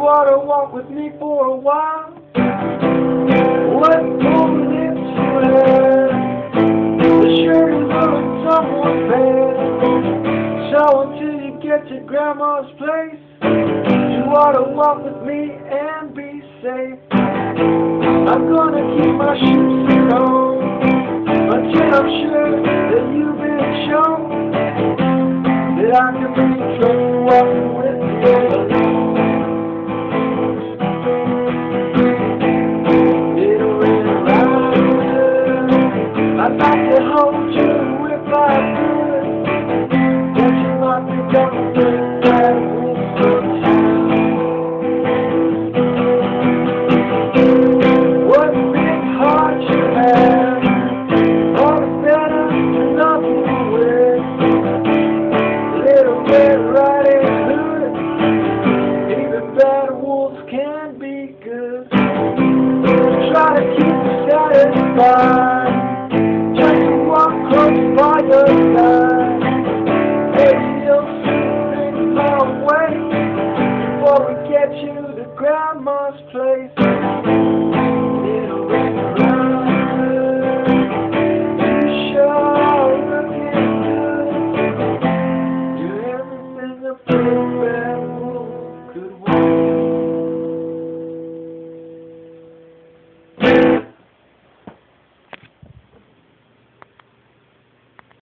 ought to walk with me for a while. What moment it's sweat? The shirt is on someone's bed. So until you get to Grandma's place, you ought to walk with me and be safe. I'm gonna keep my shoes at home until I'm sure that you've been shown that I can really trust you walking with me alone. Little Red Rider, I'd like to hold you if I could, but you might be gonna break that with sometime. What big heart you have, all the better to love you with. Little Red Riding Hood, even bad wolves can be good. Try to keep you satisfied, just to walk close by your side. Maybe you'll soon ain't far away before we get you to Grandma's place.